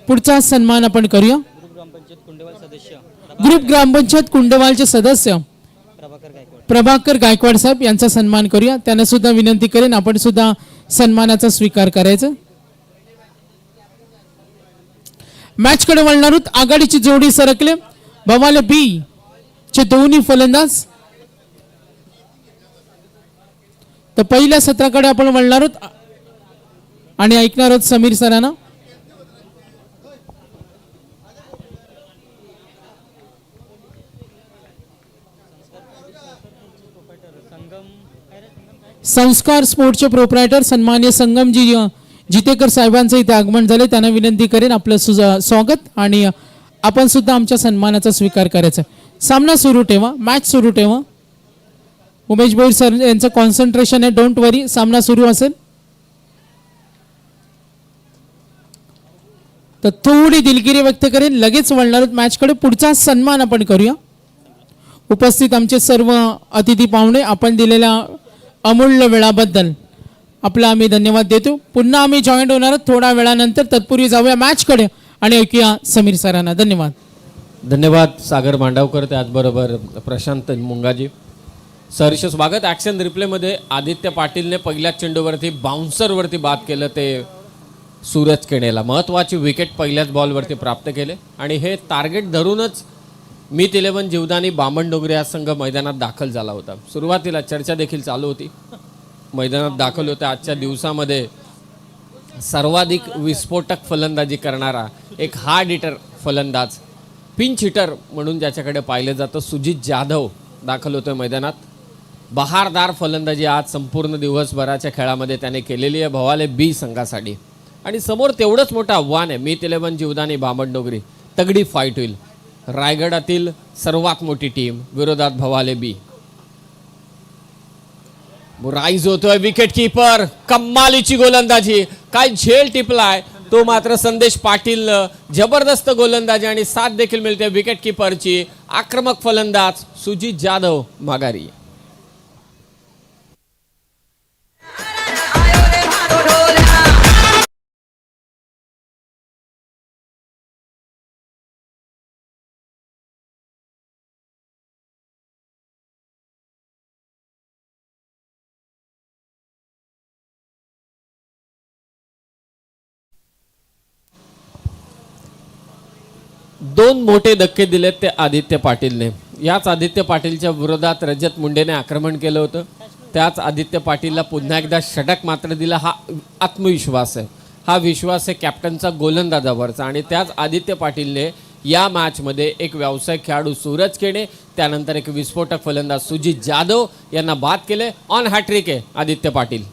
पुढचा सन्मान आपण करूया. ग्रुप ग्रामपंचायत कुंडवालचे सदस्य प्रभाकर गायकवाड साहेब यांचा सन्मान करूया. त्यांना सुद्धा विनंती करेन आपण सुद्धा सन्मानाचा स्वीकार करायचा. मॅच कडे वळणार आहोत. आघाडीची जोडी सरकले. भवाले बी चे दोन्ही फलंदाज. तर पहिल्या सत्राकडे आपण वळणार आहोत आणि ऐकणार आहोत समीर सरांना. संस्कार स्पोर्टचे प्रोप्रायटर सन्मान्य संगमजी जितेकर साहेबांचं इथे आगमन झाले. त्यांना विनंती करेन आपलं स्वागत आणि आपण सुद्धा आमच्या सन्मानाचा स्वीकार करायचा. सामना सुरू ठेवा. मॅच सुरू ठेवा. उमेश भोईर सर यांचं कॉन्सन्ट्रेशन आहे. डोंट वरी. सामना सुरू असेल तर थोडी दिलगिरी व्यक्त करेन. लगेच वळणार आहोत मॅचकडे. पुढचा सन्मान आपण करूया. उपस्थित आमचे सर्व अतिथी पाहुणे आपण दिलेल्या अमूल्य वेळाबद्दल आपला आम्ही धन्यवाद देतो. पुन्हा आम्ही जॉईंट होणार आहोत थोड्या वेळानंतर. तत्पूर्वी जाऊया मॅचकडे आणि ऐकूया समीर सरांना. धन्यवाद. धन्यवाद सागर मांडवकर. त्याचबरोबर प्रशांत मुंगाजी. सहर्ष स्वागत. ॲक्शन रिप्लेमध्ये आदित्य पाटीलने पहिल्या चेंडूवरती बाउन्सरवरती बाद केलं ते सूरज केणेला. महत्त्वाची विकेट पहिल्याच बॉलवरती प्राप्त केले आणि हे टार्गेट धरूनच मीत 11 जीवदानी बामणडोंगरे हा संघ मैदानात दाखल झाला होता. सुरुवातीला चर्चा देखील चालू होती. मैदानात दाखल होते. आजच्या दिवसामध्ये सर्वाधिक विस्फोटक फलंदाजी करणारा एक हार्ड हिटर फलंदाज, पिंच हिटर म्हणून ज्याच्याकडे पाहिलं जातं, सुजित जाधव दाखल होतोय मैदानात. बहारदार फलंदाजी आज संपूर्ण दिवसभराच्या खेळामध्ये त्याने केलेली आहे भवाले बी संघासाठी. आणि समोर तेवढंच मोठं आव्हान आहे. मीत 11 जीवदानी बामणडोंगरी. तगडी फाईट होईल. रायगडातील सर्वात मोठी टीम विरोधात भवाले बी. राईज होतोय विकेट कीपर. कमालीची गोलंदाजी. काय झेल टिपलाय तो मात्र संदेश पाटील. जबरदस्त गोलंदाजी आणि साथ देखील मिळते विकेट कीपरची. आक्रमक फलंदाज सुजित जाधव माघारी. दोन मोठे धक्के दिलेत ते आदित्य पाटीलने. याच आदित्य पाटीलच्या विरोधात रजत मुंडेने आक्रमण केलं होतं. त्याच आदित्य पाटीलला पुन्हा एकदा षटक मात्र दिला. हा आत्मविश्वास आहे. हा विश्वास आहे कॅप्टनचा गोलंदाजावरचा. आणि त्याच आदित्य पाटीलने या मॅचमध्ये एक व्यावसायिक खेळाडू सूरज केणे, त्यानंतर एक विस्फोटक फलंदाज सुजित जाधव यांना बाद केले. ऑन हॅट्रिक आहे आदित्य पाटील.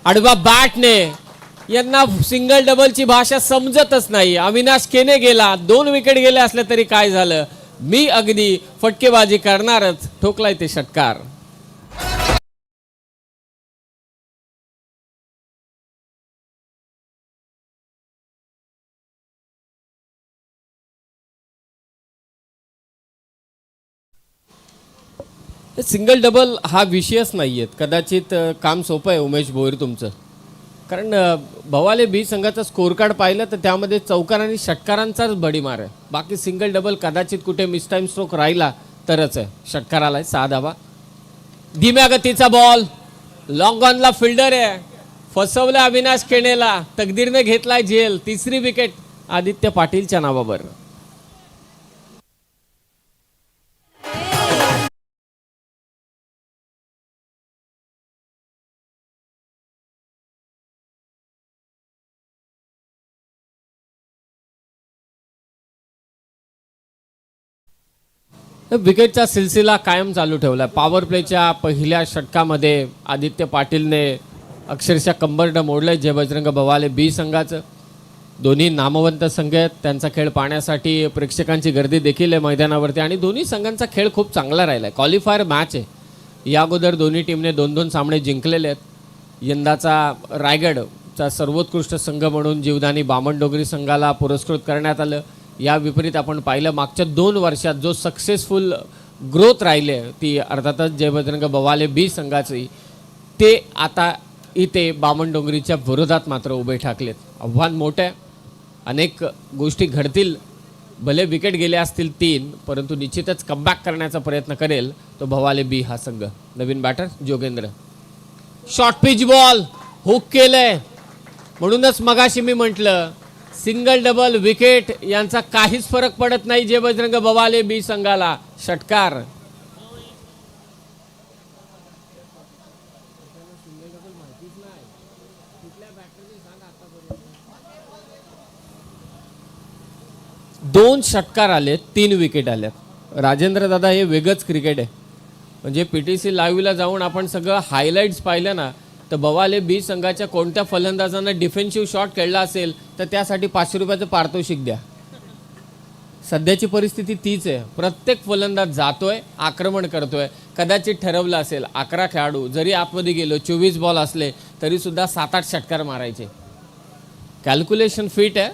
आडवा बॅटने यांना सिंगल डबलची भाषा समजतच नाही. अविनाश केने गेला. 2 विकेट गेले असले तरी काय झालं, मी अगदी फटकेबाजी करणारच. ठोकलाय ते षटकार. सिंगल डबल हा विषयच नाहीयेत. कदाचित काम सोपं आहे उमेश भोईर तुमचं. कारण भवाले बी संघाचा स्कोर कार्ड पाहिलं तर त्यामध्ये चौकार आणि षटकारांचाच बडीमार आहे. बाकी सिंगल डबल कदाचित कुठे मिस टाइम स्ट्रोक राहिला तरच आहे. षटकाराला 6 धावा. धीम्या गतीचा बॉल. लॉंग ऑनला फिल्डर आहे. फसवलं अविनाश केणेला. तकदीरने घेतलाय झेल. 3री विकेट आदित्य पाटीलच्या नावावर. विकेटचा सिलसिला कायम चालू ठेवला. पॉवर प्लेच्या पहिल्या षटकामध्ये आदित्य पाटीलने अक्षरशः कंबरडं मोडलंय जय बजरंग भवाले बी संघाचं. दोन्ही नामवंत संघ आहेत. त्यांचा खेळ पाहण्यासाठी प्रेक्षकांची गर्दी देखील आहे मैदानावरती. आणि दोन्ही संघांचा खेळ खूप चांगला राहिला आहे. क्वालिफायर मॅच आहे. या अगोदर दोन्ही टीमने 2-2 सामने जिंकलेले आहेत. यंदाचा रायगडचा सर्वोत्कृष्ट संघ म्हणून जीवदानी बामणडोंगरी संघाला पुरस्कृत करण्यात आलं. या विपरीत आपण पाहिलं मागच्या 2 वर्षात जो सक्सेसफुल ग्रोथ राहिले ती अर्थातच जय बजरंग भवाले बी संघाची. ते आता इथे बामणडोंगरीच्या विरोधात मात्र उभे ठाकलेत. आव्हान मोठं आहे. अनेक गोष्टी घडतील, भले विकेट गेले असतील 3, परंतु निश्चितच कमबॅक करण्याचा प्रयत्न करेल तो भवाले बी हा संघ. नवीन batter Jogendra, short pitch ball hook केलंय. म्हणूनच मगाशी मी म्हटलं सिंगल डबल विकेट यांचा काहीच फरक पडत नाही जे बजरंग भवाले बी संघाला. षटकार. दोन षटकार आले, 3 विकेट आल्यात. राजेंद्र दादा हे वेगळंच क्रिकेट आहे. म्हणजे PTC लाईव्हला जाऊन आपण सगळं हायलाईट्स पाहिलं ना, तर भवाले बी संघाच्या कोणत्या फलंदाजांना डिफेन्सिव्ह शॉट खेळला असेल तर त्यासाठी 500 रुपयाचं पारितोषिक द्या. सध्याची परिस्थिती तीच आहे. प्रत्येक फलंदाज जातोय, आक्रमण करतोय. कदाचित ठरवलं असेल 11 खेळाडू जरी आतमध्ये गेलो, 24 बॉल असले तरी सुद्धा 7-8 षटकार मारायचे. कॅल्क्युलेशन फिट आहे,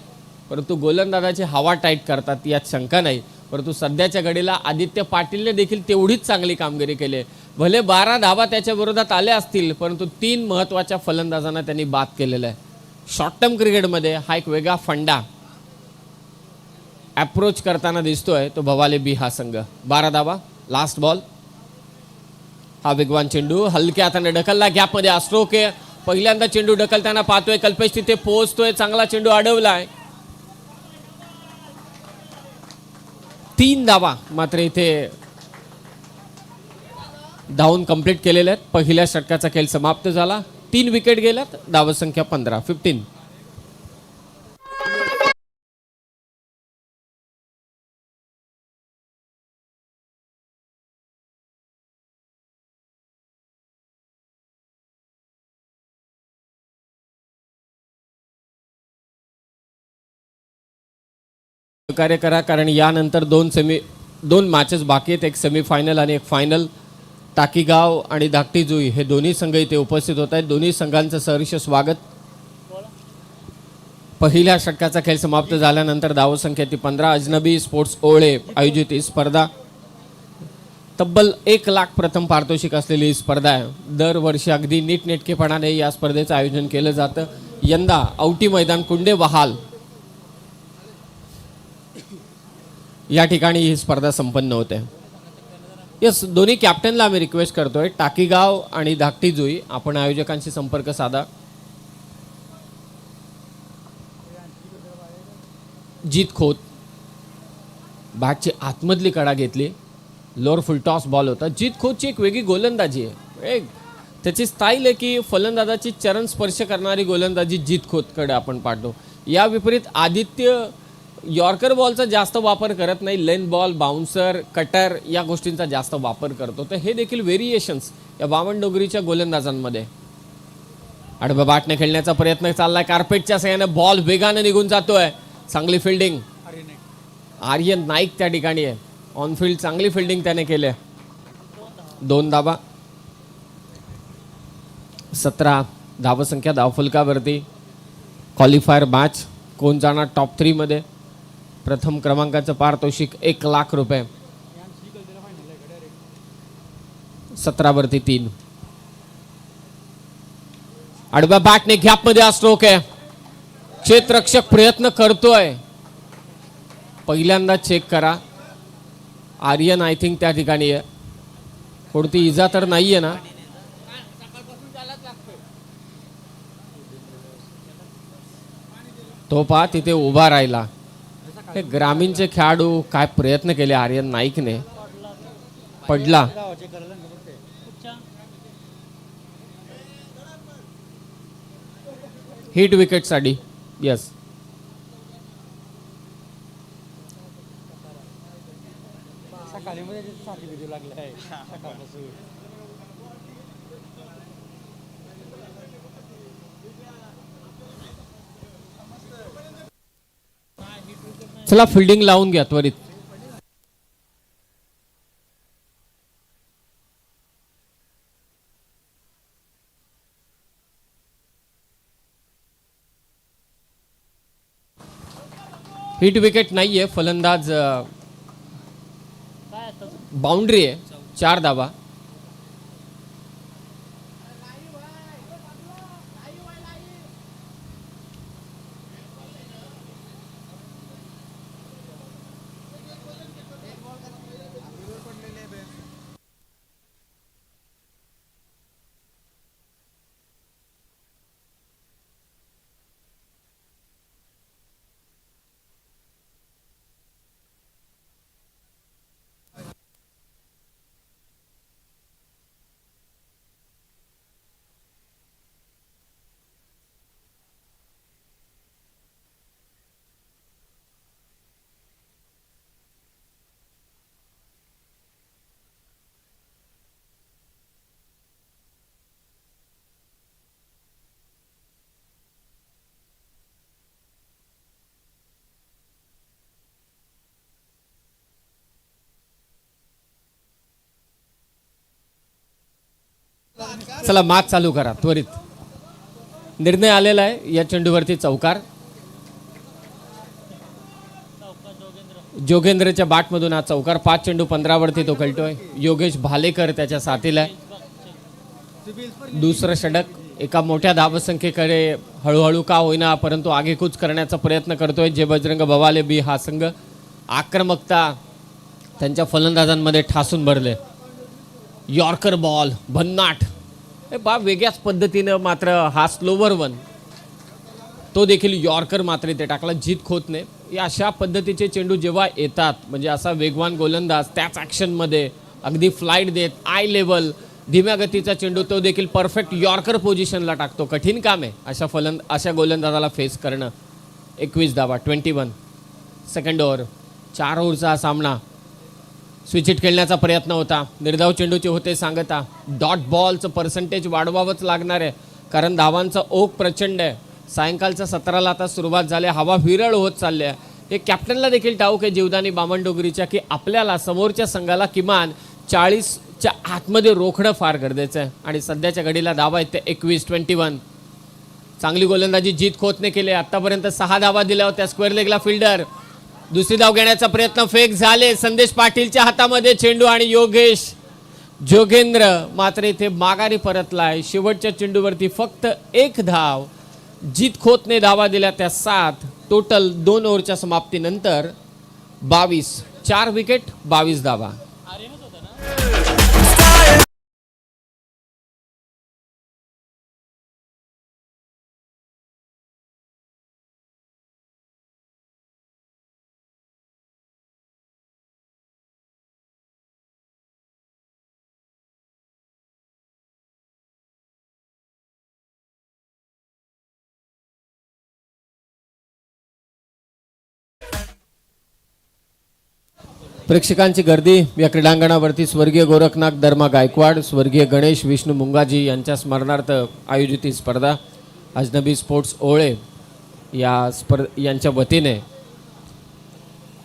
परंतु गोलंदाजाची हवा टाईट करतात यात शंका नाही. परंतु सध्याच्या घडीला आदित्य पाटीलने देखील तेवढीच चांगली कामगिरी केली. भले 12 धावा त्याच्या विरोधात आल्या असतील, परंतु 3 महत्त्वाच्या फलंदाजांना त्यांनी बाद केलेलं आहे. शॉर्ट टर्म क्रिकेटमध्ये हा एक वेगळा फंडा अप्रोच करताना दिसतोय तो भवाले बी हा संघ. 12 धावा, लास्ट बॉल. हा वेगवान चेंडू हलक्या हाताने ढकलला, गॅपमध्ये हा स्ट्रोक आहे. पहिल्यांदा चेंडू ढकलताना पाहतोय कल्पेश तिथे पोहोचतोय, चांगला चेंडू अडवलाय. 3 धावा मात्र इथे धावून कंप्लीट केलेल्या आहेत. पहिल्या षटकाचा खेळ समाप्त झाला. 3 विकेट गेल्यात, धावसंख्या 15. कार्य करा, कारण यानंतर 2 मॅचेस बाकी आहेत. एक सेमीफायनल आणि एक फायनल. टाकीगाव आणि धाकटी जुई हे दोन्ही संघ इथे उपस्थित होत आहेत. दोन्ही संघांचं सहर्ष स्वागत. पहिल्या षटकाचा खेळ समाप्त झाल्यानंतर धावसंख्या ती 15. अजनबी स्पोर्ट्स ओळे आयोजित ही स्पर्धा. तब्बल 1 लाख प्रथम पारितोषिक असलेली ही स्पर्धा आहे. दरवर्षी अगदी नीटनेटकेपणाने या स्पर्धेचं आयोजन केलं जातं. यंदा औटी मैदान कुंडे वहाल या ठिकाणी ही स्पर्धा संपन्न होते. यस, दोन्ही कॅप्टनला आम्ही रिक्वेस्ट करतोय, टाकीगाव आणि धाकटी जुई आपण आयोजकांशी संपर्क साधा. जीत खोत बॅटची आतमधली कडा घेतली. लोअर फुल टॉस बॉल होता. जीत खोतची एक वेगळी गोलंदाजी आहे. त्याची स्टाईल आहे की फलंदाजाची चरण स्पर्श करणारी गोलंदाजी जीत खोतकडे आपण पाहतो. या विपरीत आदित्य यॉर्कर बॉलचा जास्त वापर करत नाही. लेन बॉल, बाउन्सर, कटर या गोष्टींचा जास्त वापर करतो. तर हे देखील व्हेरिएशन्स या बावनडोगरीच्या गोलंदाजांमध्ये. आडव्या बॅटने खेळण्याचा प्रयत्न चाललाय. कार्पेटच्या सहाय्याने बॉल वेगाने निघून जातोय. चांगली फिल्डिंग आर्यन नाईक त्या ठिकाणी आहे. ऑनफिल्ड चांगली फिल्डिंग त्याने केली. 2 धावा, 17 धावसंख्या धावफलकावरती. Qualifier match. कोण जाणार टॉप 3 मध्ये? प्रथम क्रमांकाचं पारितोषिक 1 लाख रुपये. 17 3. आडव्या बॅटने गॅपमध्ये हा स्ट्रोक आहे. क्षेत्ररक्षक प्रयत्न करतोय. पहिल्यांदा चेक करा. आर्यन आय थिंक त्या ठिकाणी आहे. कोणती इजा तर नाहीये ना? तो पहा तिथे उभा राहिला. हे ग्रामीणचे खेळाडू काय प्रयत्न केले आर्यन नाईकने. पडला. हिट विकेट साठी. यस, चला फिल्डिंग लावून घ्या त्वरित. हिट विकेट नाहीये. फलंदाज बाउंड्री आहे. 4 धावा. चला मॅच चालू करा त्वरित. निर्णय आलेला आहे या चेंडूवरती चौकार. जोगेंद्रच्या बॅटमधून हा चौकार. 5 चेंडू 15 वरती तो खेळतोय. योगेश भालेकर त्याच्या साथीला आहे. दुसरं षटक. एका मोठ्या धावसंख्येकडे हळूहळू का होईना परंतु आगेकूच करण्याचा प्रयत्न करतोय जे बजरंग बवाले बी हा संघ. आक्रमकता त्यांच्या फलंदाजांमध्ये ठासून भरले. यॉर्कर बॉल भन्नाट. हे बा वेगळ्याच पद्धतीनं मात्र हा स्लोवर वन तो देखील यॉर्कर मात्र इथे टाकला. जीत खोतने. या अशा पद्धतीचे चेंडू जेव्हा येतात म्हणजे असा वेगवान गोलंदाज त्याच ॲक्शनमध्ये अगदी फ्लाईट देत आय लेवल धीम्या गतीचा चेंडू तो देखील परफेक्ट यॉर्कर पोझिशनला टाकतो. कठीण काम आहे अशा गोलंदाजाला फेस करणं. 21 धावा 21 सेकंड ओव्हर. 4 ओव्हरचा हा सामना. स्विच हिट खेळण्याचा प्रयत्न होता. निर्धाव चेंडूचे होते सांगता. डॉट बॉलचं पर्सेंटेज वाढवावंच लागणार आहे कारण धावांचा ओघ प्रचंड आहे. सायंकाळच्या सत्राला आता सुरुवात झाली. हवा विरळ होत चालली आहे. हे कॅप्टनला देखील ठाऊक आहे जीवदानी बामणडोंगरीच्या की आपल्याला समोरच्या संघाला किमान 40च्या आतमध्ये रोखणं फार गरजेचं आहे. आणि सध्याच्या घडीला धावा आहेत ते 21-21. चांगली गोलंदाजी जीत खोतने केली. आतापर्यंत 6 धावा दिल्या होत्या. स्क्वेअर लेगला फिल्डर. दुसरी धाव घेण्याचा प्रयत्न फेक झाले. संदेश पाटीलच्या हातामध्ये चेंडू आणि योगेश जोगेंद्र मात्र इथे माघारी परतलाय. शेवटच्या चेंडूवरती फक्त 1 धाव. जीत खोतने धावा दिल्या त्या 7. टोटल 2 ओव्हरच्या समाप्तीनंतर 22. 4 विकेट 22 धावा. प्रेक्षकांची गर्दी या क्रीडांगणावरती स्वर्गीय गोरखनाथ धर्मा गायकवाड, स्वर्गीय गणेश विष्णू मुंगाजी यांच्या स्मरणार्थ आयोजित ही स्पर्धा अजनबी स्पोर्ट्स ओळे यांच्या वतीने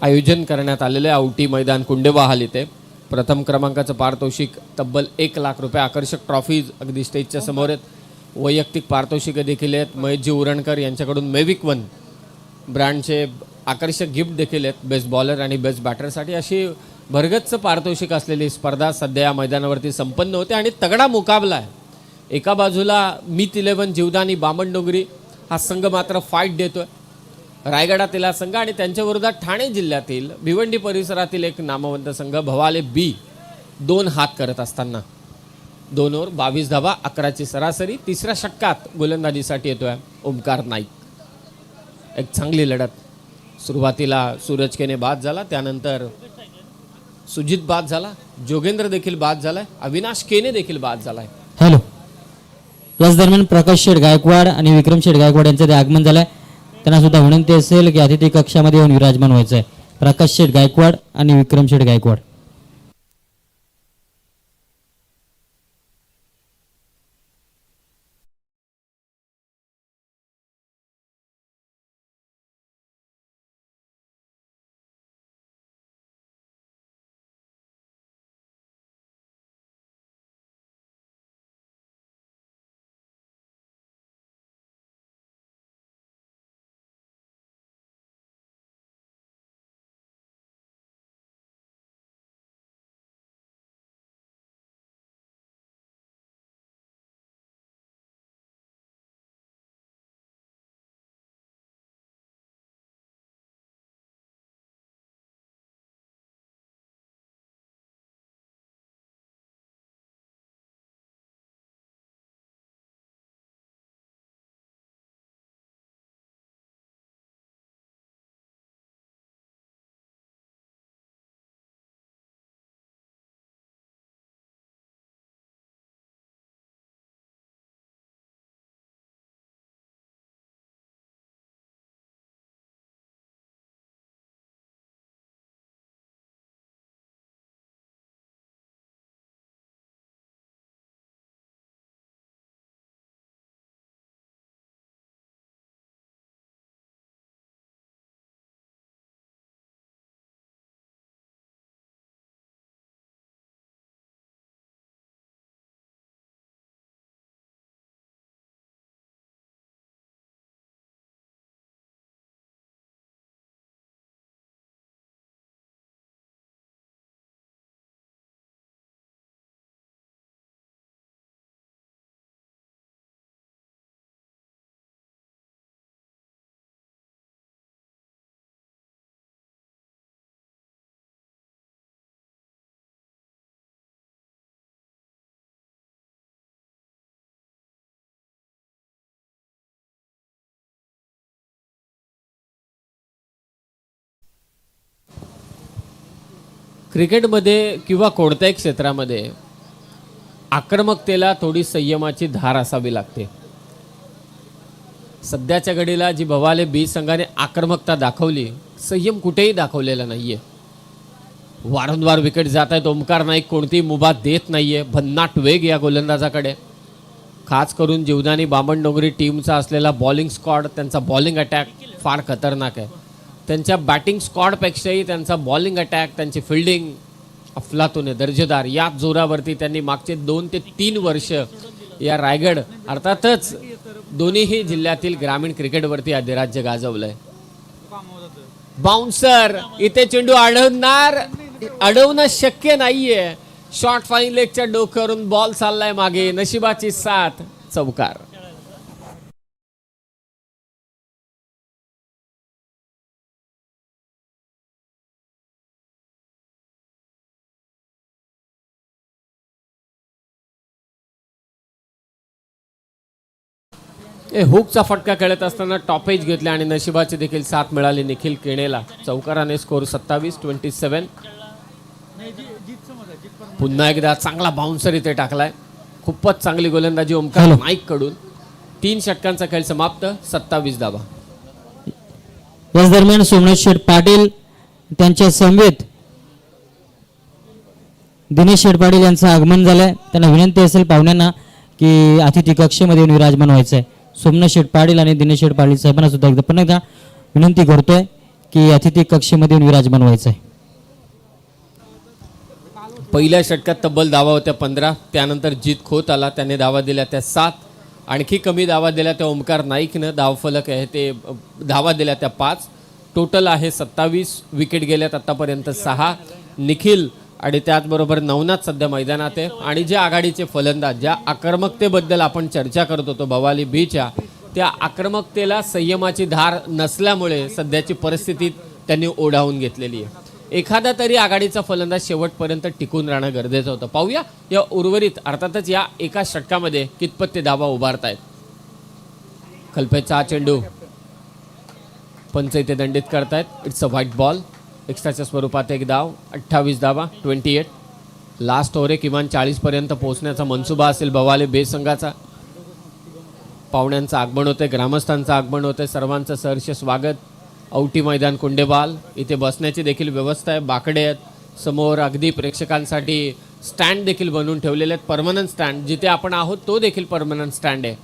आयोजन करण्यात आलेले. औटी मैदान कुंडेवाहाल इथे. प्रथम क्रमांकाचं पारितोषिक तब्बल 1 लाख रुपये. आकर्षक ट्रॉफीज अगदी स्टेजच्या समोर आहेत. वैयक्तिक पारितोषिकं देखील आहेत. महेशजी उरणकर यांच्याकडून मेविक 1 ब्रँडचे आकर्षक गिफ्ट देखील आहेत बेस्ट बॉलर आणि बेस्ट बॅटरसाठी. अशी भरगच्च पारितोषिक असलेली स्पर्धा सध्या या मैदानावरती संपन्न होते आणि तगडा मुकाबला आहे. एका बाजूला मीत 11 जीवदानी बामणडोंगरी हा संघ मात्र फाईट देतोय. रायगडातील हा संघ आणि त्यांच्या विरोधात ठाणे जिल्ह्यातील भिवंडी परिसरातील एक नामवंत संघ भवाले बी 2 हात करत असताना 2 ओव्हर 22 धावा 11ची सरासरी. तिसऱ्या षटकात गोलंदाजीसाठी येतोय ओमकार नाईक. एक चांगली लढत. सुरुवातीला सूरज केने बाद झाला. त्यानंतर सुजित बाद झाला. जोगेंद्र देखील बाद झालाय. अविनाश केने देखील बाद झालाय. हॅलो. याच दरम्यान प्रकाश शेठ गायकवाड आणि विक्रम शेठ गायकवाड यांचं ते आगमन झालंय. त्यांना सुद्धा विनंती असेल की अतिथी कक्षामध्ये येऊन विराजमान व्हायचं आहे. प्रकाश शेठ गायकवाड आणि विक्रम शेठ गायकवाड. क्रिकेटमध्ये किंवा कोणत्याही क्षेत्रामध्ये आक्रमकतेला थोडी संयमाची धार असावी लागते. सध्याच्या घडीला जी भवाले बी संघाने आक्रमकता दाखवली, संयम कुठेही दाखवलेला नाहीये. वारंवार विकेट जात आहेत. ओमकार नाईक कोणतीही मुभा देत नाहीये. भन्नाट वेग या गोलंदाजाकडे, खास करून जीवदानी बामणडोंगरी टीमचा असलेला बॉलिंग स्क्वॉड, त्यांचा बॉलिंग अटॅक फार खतरनाक आहे. त्यांच्या बॅटिंग स्क्वॉडपेक्षाही त्यांचा बॉलिंग अटॅक, त्यांची फिल्डिंग अफलातून आहे, दर्जेदार. याच जोरावरती त्यांनी मागचे 2 ते 3 वर्ष या रायगड अर्थातच दोन्हीही जिल्ह्यातील ग्रामीण क्रिकेटवरती अधिराज्य गाजवलंय. बाउन्सर, इथे चेंडू अडवणं शक्य नाहीये. शॉर्ट फाईन लेगच्या डोक्यावरून बॉल चाललाय मागे. नशिबाची साथ, चौकार. हुकचा फटका खेळत असताना टॉपेज घेतले आणि नशिबाची देखील साथ मिळाली निखिल केणेला. चौकाराने स्कोर 27-27. पुन्हा एकदा चांगला बाउन्सर इथे टाकलाय. खूपच चांगली गोलंदाजी ओमकार नाईक कडून. 3 षटकांचा खेळ समाप्त. 27 धावा. याच दरम्यान सोमनाथ शेठ पाटील त्यांच्या समवेत दिनेश शेठ पाटील यांचं आगमन झालंय. त्यांना विनंती असेल पाहुण्यांना की अतिथी कक्षेमध्ये येऊन विराजमान व्हायचं आहे. सोमनाथ शेठ पाटील आणि दिनेश शेठ पाटील साहेबांना सुद्धा पुन्हा एकदा विनंती करतोय की अतिथी कक्षेमध्ये येऊन विराजमान व्हायचं आहे. पहिल्या षटकात तब्बल धावा होत्या 15. त्यानंतर जीत खोत आला, त्याने धावा दिल्या त्या 7. आणखी कमी धावा दिल्या त्या ओमकार नाईकनं. धावफलक आहे ते धावा दिल्या त्या 5. टोटल आहे 27. विकेट गेल्यात आतापर्यंत 6. निखिल आणि त्याचबरोबर नवनाथ सध्या मैदानात आहे. आणि जे आघाडीचे फलंदाज, ज्या आक्रमकतेबद्दल आपण चर्चा करत होतो भवाली बीच्या, त्या आक्रमकतेला संयमाची धार नसल्यामुळे सध्याची परिस्थिती त्यांनी ओढावून घेतलेली आहे. एखादा तरी आघाडीचा फलंदाज शेवटपर्यंत टिकून राहणं गरजेचं होतं. पाहूया या उर्वरित अर्थातच या एका षटकामध्ये कितपत ते धावा उभारतायत. कल्पेचा चेंडू पंच इथे दंडित करतायत. It's a wide ball. एक्स्ट्राच्या स्वरूपात एक धाव. 28 धावा. 28. लास्ट ओव्हर किमान 40 पर्यंत पोहोचण्याचा मनसुबा असेल भवाले बे संघाचा. पाहुण्यांचं आगमन होते, ग्रामस्थांचं आगमन होते. सर्वांचं सहर्ष स्वागत. औटी मैदान कुंडेबाल. इथे बसण्याची देखील व्यवस्था आहे. बाकडे आहेत समोर. अगदी प्रेक्षकांसाठी स्टँड देखील बनवून ठेवलेले आहेत. Permanent stand. जिथे आपण आहोत तो देखील परमनंट स्टँड आहे.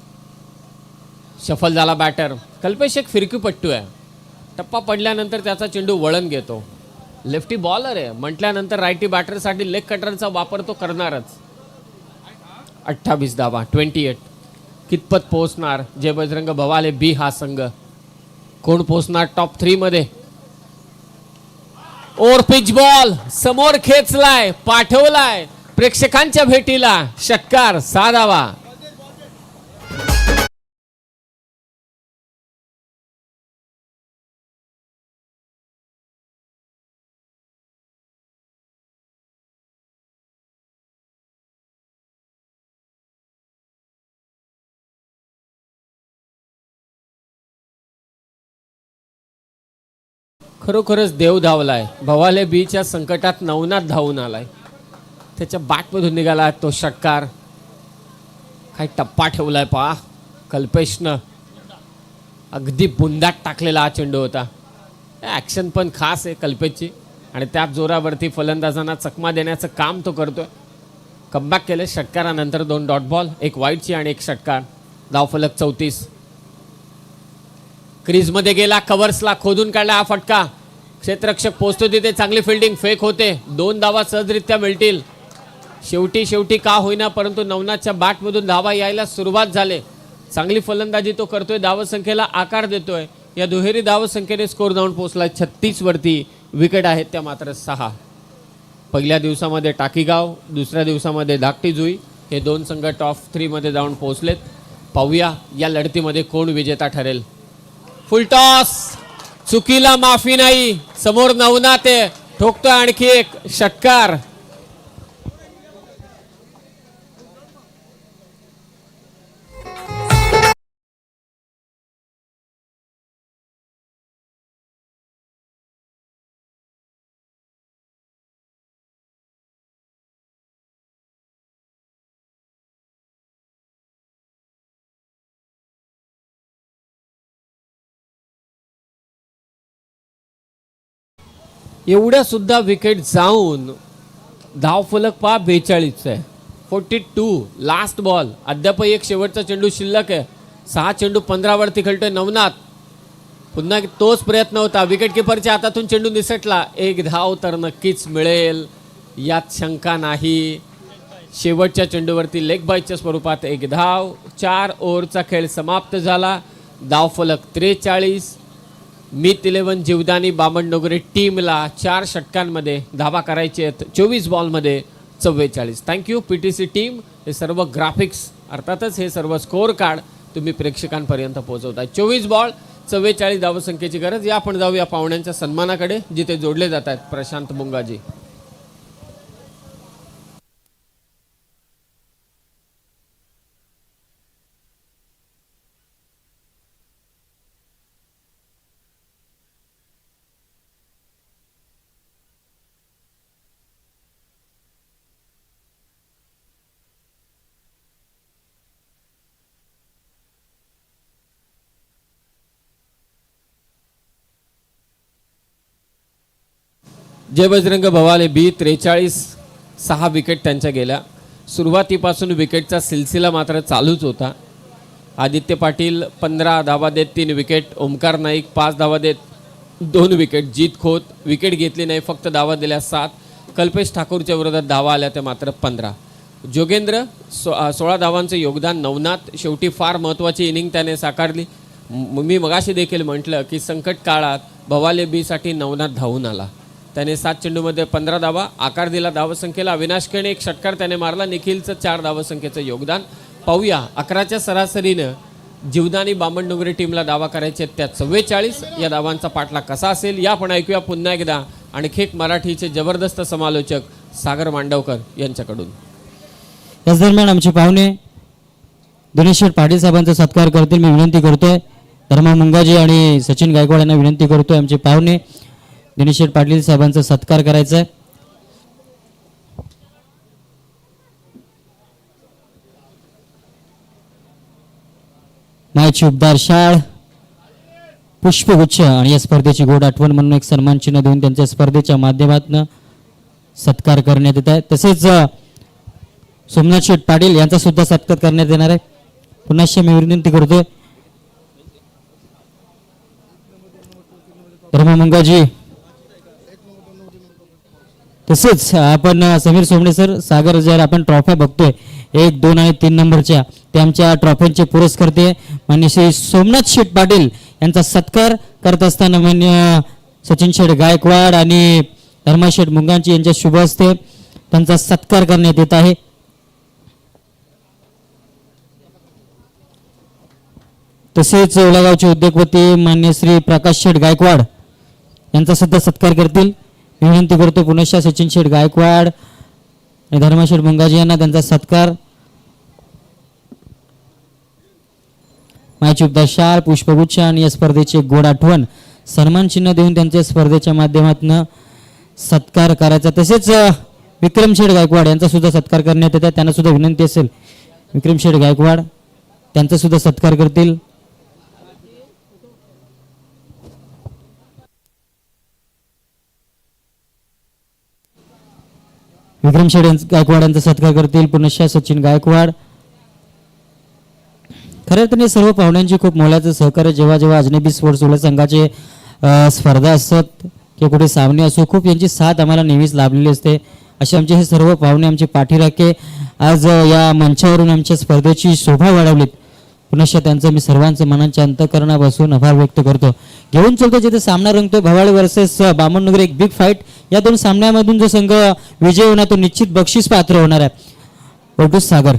शफल झाला बॅटर. कल्पेश एक फिरकीपट्टू आहे. टप्पा पडल्यानंतर त्याचा चेंडू वळण घेतो. लेफ्टी बॉलर आहे म्हटल्यानंतर रायटी बॅटरसाठी लेग कटरचा वापर तो करणारच. 28 धावा. 28. कितपत पोहोचणार जय बजरंग भवाले बी हा संघ? कोण पोहोचणार टॉप 3 मध्ये? ओर पिच बॉल समोर खेचलाय, पाठवलाय प्रेक्षकांच्या भेटीला. षटकार. 6 धावा. खरोखरच देव धावलाय. भवाले बीच्या संकटात नवनाथ धावून आलाय. त्याच्या बॅटमधून निघाला तो षटकार. काही टप्पा ठेवलाय पहा कल्पेशनं. अगदी बुंदात टाकलेला हा चेंडू होता. ॲक्शन पण खास आहे कल्पेशची आणि त्याच जोरावरती फलंदाजांना चकमा देण्याचं काम तो करतोय. कमबॅक केले. षटकारानंतर 2 डॉट बॉल, एक वाईटची आणि एक षटकार. धावफलक 34. क्रीजमध्ये गेला, कव्हर्सला खोदून काढला हा फटका. क्षेत्ररक्षक पोहोचतो तिथे. चांगली फिल्डिंग. फेक होते. 2 धावा सहजरित्या मिळतील. शेवटी का होईना परंतु नवनाथच्या बॅटमधून धावा यायला सुरुवात झाली. चांगली फलंदाजी तो करतोय. धावसंख्येला आकार देतोय. या दुहेरी धावसंख्येने स्कोर जाऊन पोहोचला 36 वरती. विकेट आहेत त्या मात्र 6. पहिल्या दिवसामध्ये टाकीगाव, दुसऱ्या दिवसामध्ये धाकटी जुई हे 2 संघ टॉप 3 मध्ये जाऊन पोहोचलेत. पाहूया या लढतीमध्ये कोण विजेता ठरेल. फुल टॉस. चुकीला माफी नाही. समोर नवनाथ आहे. ठोकतोय आणखी एक षटकार. एवढ्या सुद्धा विकेट जाऊन धावफलक पहा 42 आहे. 42 लास्ट बॉल. अद्यापही एक शेवटचा चेंडू शिल्लक आहे. 6 चेंडू 15 वरती खेळतोय नवनाथ. पुन्हा तोच प्रयत्न होता. विकेट किपरच्या हातातून चेंडू निसटला. एक धाव तर नक्कीच मिळेल यात शंका नाही. शेवटच्या चेंडूवरती लेग बायच्या स्वरूपात एक धाव. 4 ओव्हरचा खेळ समाप्त झाला. धावफलक 43. मित 11 जीवदानी बामणनगरे टीमला 4 षटकांमध्ये धावा करायचे आहेत. 24 बॉलमध्ये 44. Thank you PTC team. हे सर्व ग्राफिक्स अर्थातच हे सर्व स्कोअर कार्ड तुम्ही प्रेक्षकांपर्यंत पोहोचवताय. 24 बॉल 44 धावसंख्येची गरज. या आपण जाऊया पाहुण्यांच्या सन्मानाकडे जिथे जोडले जात आहेत प्रशांत मुंगाजी. जय बजरंग भवाले बी 43. 6 विकेट त्यांच्या गेल्या. सुरुवातीपासून विकेटचा सिलसिला मात्र चालूच होता. आदित्य पाटील 15 धावा देत 3 विकेट. ओमकार नाईक 5 धावा देत 2 विकेट. जीत खोत विकेट घेतली नाही, फक्त धावा दिल्या 7. कल्पेश ठाकूरच्या विरोधात धावा आल्या त्या मात्र 15. जोगेंद्र 16 धावांचं योगदान. नवनाथ शेवटी फार महत्त्वाची इनिंग त्याने साकारली. मी मगाशी देखील म्हटलं की संकट काळात भवाले बीसाठी नवनाथ धावून आला. त्याने 7 चेंडूमध्ये 15 धावा आकार दिला धावसंख्येला. अविनाश केने एक षटकार त्याने मारला. निखिलचं 4 धावसंख्येचं योगदान. पाहूया 11च्या सरासरीनं जीवदानी बामणनगरे टीमला धावा करायचे त्या 44. या धावांचा पाठला कसा असेल या आपण ऐकूया पुन्हा एकदा आणखी एक मराठीचे जबरदस्त समालोचक सागर मांडवकर यांच्याकडून. याच दरम्यान आमचे पाहुणे दिनेश पाटील साहेबांचा सत्कार करतील मी विनंती करतोय. धर्मा मुंगाजी आणि सचिन गायकवाड यांना विनंती करतोय आमचे पाहुणे दिनेश पाटील साहेबांचा सत्कार करायचा आहे. मायची उबदार शाळ पुष्पगुच्छ आणि या स्पर्धेची गोड आठवण म्हणून एक सन्मान चिन्ह देऊन त्यांच्या स्पर्धेच्या माध्यमातून सत्कार करण्यात येत आहे. तसेच सोमनाथ शेठ पाटील यांचा सुद्धा सत्कार करण्यात येणार आहे. पुन्हा मी विनंती करतोय धर्मा मुंगाजी तसेच आपण समीर सोमणे सर सागर जर आपण ट्रॉफ्या बघतोय 1, 2 आणि 3 नंबरच्या ते आमच्या ट्रॉफ्यांचे पुरस्कर्ते मान्य श्री सोमनाथ शेठ पाटील यांचा सत्कार करत असताना मान्य सचिन शेठ गायकवाड आणि धर्मा शेठ मुंगांची यांच्या शुभ हस्ते त्यांचा सत्कार करण्यात येत आहे. तसेच ओलागावचे उद्योगपती मान्य श्री प्रकाश शेठ गायकवाड यांचा सुद्धा सत्कार करतील. विनंती करतो पुनश्च सचिन शेठ गायकवाड आणि धर्मा शेठ मुंगाजी यांना त्यांचा सत्कार मायचूपदा शाल पुष्पगुच्छ आणि या स्पर्धेची गोड आठवण सन्मान चिन्ह देऊन त्यांच्या स्पर्धेच्या माध्यमातून सत्कार करायचा. तसेच विक्रम शेठ गायकवाड यांचा सुद्धा सत्कार करण्यात येतात. त्यांना सुद्धा विनंती असेल विक्रम शेठ गायकवाड त्यांचा सुद्धा सत्कार करतील. विक्रम शेठ गायकवाड यांचा सत्कार करतील पुनश्च सचिन गायकवाड. खरं तर सर्व पाहुण्यांची खूप मोलाचं सहकार्य जेव्हा जेव्हा अजनबी स्पोर्ट्स ओला संघाचे स्पर्धा असतात किंवा कुठे सामने असो खूप यांची साथ आम्हाला नेहमीच लाभलेली असते. असे आमचे हे सर्व पाहुणे आमचे पाठीराखे आज या मंचावरून आमच्या स्पर्धेची शोभा वाढवलीत. पुनश्च त्यांचं मी सर्वांचं मनाच्या अंतःकरणापासून आभार व्यक्त करतो. घेऊन चलतो जिथे सामना रंगतोय भवाळे वर्सेस बामणनगर एक बिग फाईट. या 2 सामन्यामधून जो संघ विजय होणार तो निश्चित बक्षीस पात्र होणार आहे. ओटू सागर.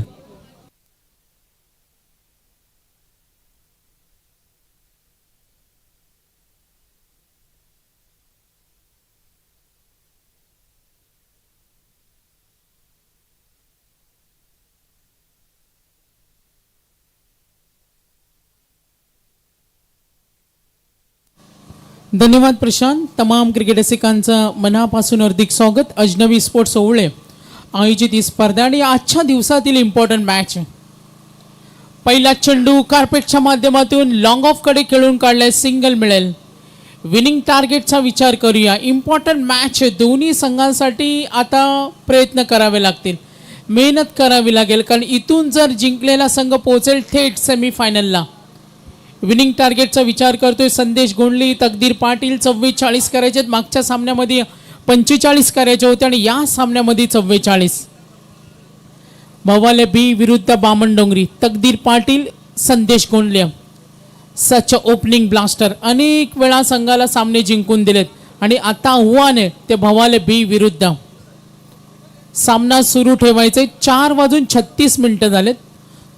धन्यवाद प्रशांत. तमाम क्रिकेट रसिकांचं मनापासून हार्दिक स्वागत. अजनबी स्पोर्ट्स ओवळे आयोजित ही स्पर्धा आणि आजच्या दिवसातील इम्पॉर्टंट मॅच. पहिला चेंडू कार्पेटच्या माध्यमातून लॉंग ऑफ कडे खेळून काढलाय. सिंगल मिळेल. विनिंग टार्गेटचा विचार करूया. इम्पॉर्टंट मॅच आहे, दोन्ही संघांसाठी आता प्रयत्न करावे लागतील, मेहनत करावी लागेल, कारण इथून जर जिंकलेला संघ पोहोचेल थेट सेमीफायनलला. विनिंग टार्गेटचा विचार करतोय संदेश गोंडली, तकदीर पाटील. 44 करायचे, मागच्या सामन्यामध्ये 45 करायचे होते आणि या सामन्यामध्ये 44. भवाले बी विरुद्ध बामणडोंगरी, तकदीर पाटील, संदेश गोंडले. सच ओपनिंग ब्लास्टर, अनेक वेळा संघाला सामने जिंकून दिलेत आणि आता आव्हान आहे ते भवाले बी विरुद्ध. सामना सुरू ठेवायचे. 4:36 झालेत.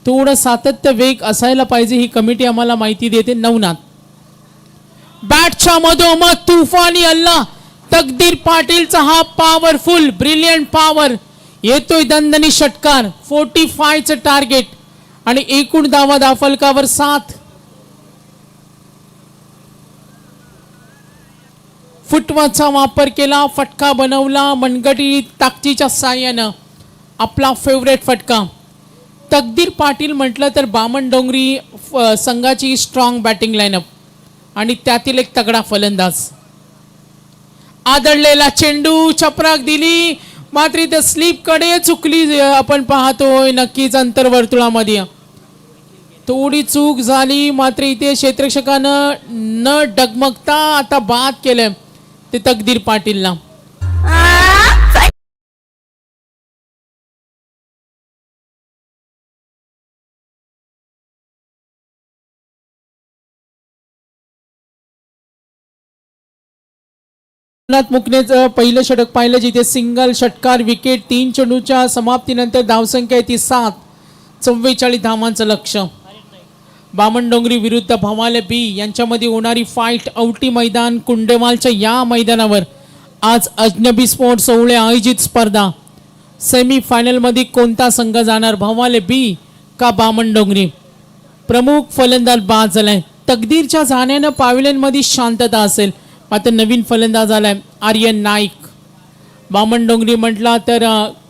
थोडं सातत्य, वेग असायला पाहिजे, ही कमिटी आम्हाला माहिती देते. नवनाथ बॅटच्या मधोमध तुफानी हल्ला. तकदीर पाटीलचा हा पॉवरफुल ब्रिलियंट पॉवर येतोय, दणदणी षटकार. 45चं टार्गेट आणि एकूण धावा दाफलकावर 7. फुटवाचा वापर केला, फटका बनवला मनगटी ताकदीच्या साह्यानं. आपला फेवरेट फटका. तकदीर पाटील म्हटलं तर बामणडोंगरी संघाची स्ट्रॉंग बॅटिंग लाईनअप आणि त्यातील एक तगडा फलंदाज. आदळलेला चेंडू चपराक दिली, मात्र इथे स्लीप कडे चुकली. आपण पाहतोय नक्कीच अंतर्वर्तुळामध्ये थोडी चूक झाली, मात्र इथे क्षेत्ररक्षकानं न डगमगता आता बाद केलंय ते तकदीर पाटीलला. मुकनेचं पहिलं षटक पाहिलं, जिथे सिंगल षटकार विकेट. 3 चेंडूच्या समाप्तीनंतर धावसंख्या ती 7. 44 धावांचं लक्ष. बामणडोंगरी विरुद्ध भवाले बी यांच्यामध्ये होणारी फाईट औटी मैदान कुंडेवालच्या या मैदानावर आज अजनबी स्पोर्ट्स ओवळे आयोजित स्पर्धा. सेमीफायनलमध्ये कोणता संघ जाणार, भवाले बी का बामणडोंगरी? प्रमुख फलंदाज बाद झालाय. तकदीरच्या जाण्यानं पॅव्हिलियनमध्ये शांतता असेल, मात्र नवीन फलंदाज आलाय आर्यन नाईक. बामणडोंगरी म्हटला तर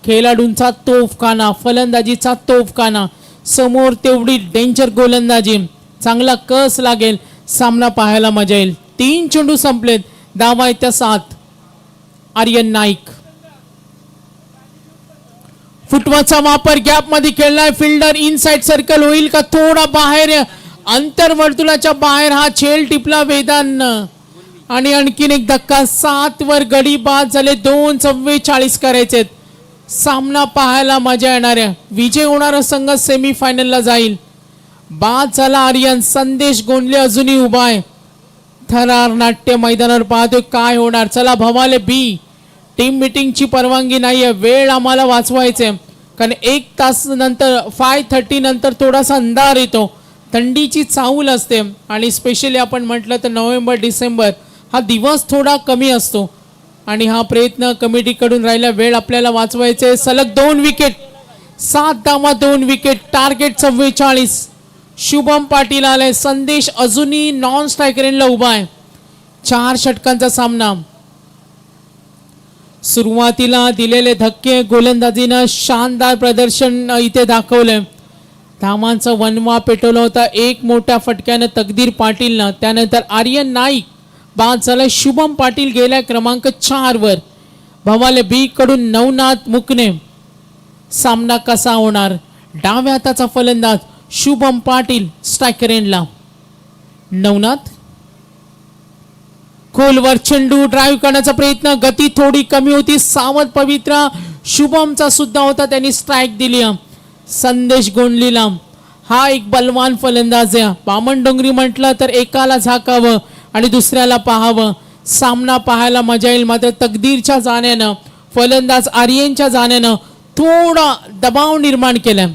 खेळाडूंचा तोफखाना, फलंदाजीचा तोफखाना. समोर तेवढी डेंजर गोलंदाजी, चांगला कस लागेल, सामना पाहायला मजा येईल. 3 चेंडू संपलेत, धावा येत्या 7. आर्यन नाईक. फुटवाचा वापर, गॅप मध्ये खेळलाय फिल्डर. इनसाइड सर्कल होईल का, थोडा बाहेर अंतर्वर्तुळाच्या बाहेर हा झेल टिपला वेदांत आणि आणखीन एक धक्का. 7 वर गडी बाद झाले. 2:44 करायचे. सामना पाहायला मजा येणार आहे. विजय होणारा संघ सेमीफायनलला जाईल. बाद झाला आर्यन. संदेश गोंडले अजूनही उभा आहे. थरार नाट्य मैदानावर पाहतोय काय होणार. चला भवाले बी, टीम मीटिंगची परवानगी नाहीये, वेळ आम्हाला वाचवायचे, कारण 1 तास नंतर 5:30 नंतर थोडासा अंधार येतो, थंडीची चाहूल असते आणि स्पेशली आपण म्हटलं तर नोव्हेंबर डिसेंबर हा दिवस थोडा कमी असतो आणि हा प्रयत्न कमिटीकडून राहिला. वेळ आपल्याला वाचवायचे. सलग 2 विकेट, 7 धावा, 2 विकेट. टार्गेट 44. शुभम पाटील आलाय. संदेश अजूनही नॉन स्ट्रायकरला उभा आहे. 4 षटकांचा सामना. सुरुवातीला दिलेले धक्के, गोलंदाजीनं शानदार प्रदर्शन इथे दाखवलंय. धावांचा वनवा पेटवला होता एक मोठ्या फटक्यानं तकदीर पाटीलनं. त्यानंतर आर्यन नाईक बाद झालाय. शुभम पाटील गेल्या क्रमांक 4 वर. भवाले बी कडून नवनाथ मुकणे. सामना कसा होणार? डाव्या हाताचा फलंदाज शुभम पाटील स्ट्रायकर एंडला. नवनाथ खोलवर चेंडू ड्राईव्ह करण्याचा प्रयत्न, गती थोडी कमी होती. सावध पवित्रा शुभमचा सुद्धा होता, त्यांनी स्ट्राईक दिली. संदेश गोंडलीला. हा एक बलवान फलंदाज आहे. बामणडोंगरी म्हटलं तर एकाला झाकावं आणि दुसऱ्याला पाहावं. सामना पाहायला मजा येईल. मात्र तकदीरच्या जाण्यानं, फलंदाज आर्यनच्या जाण्यानं थोडा दबाव निर्माण केलाय.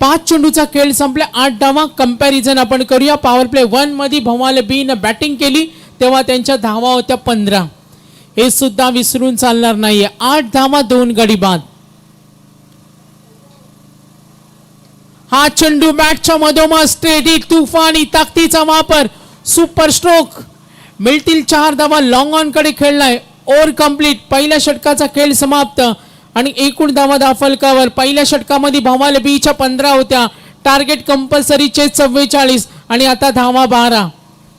5 चेंडूचा खेळ संपला. 8 धावा. कंपॅरिझन आपण करूया. पॉवर प्ले 1 मध्ये भवाले बी न बॅटिंग केली तेव्हा त्यांच्या धावा होत्या 15. हे सुद्धा विसरून चालणार नाहीये. 8 धावा, 2 गडी बाद. हा चेंडू बॅटच्या मधोमध स्ट्रेट हिट, तुफानी ताकदीचा वापर, सुपर स्ट्रोक. मिळतील 4 धावा. लॉंग ऑन कडे खेळलाय. Over complete. पहिल्या षटकाचा खेळ समाप्त आणि एकूण धावा दाफलकावर. पहिल्या षटकामध्ये भवाले बीच्या 15 होत्या. टार्गेट कंपल्सरीचे 44 आणि आता धावा 12.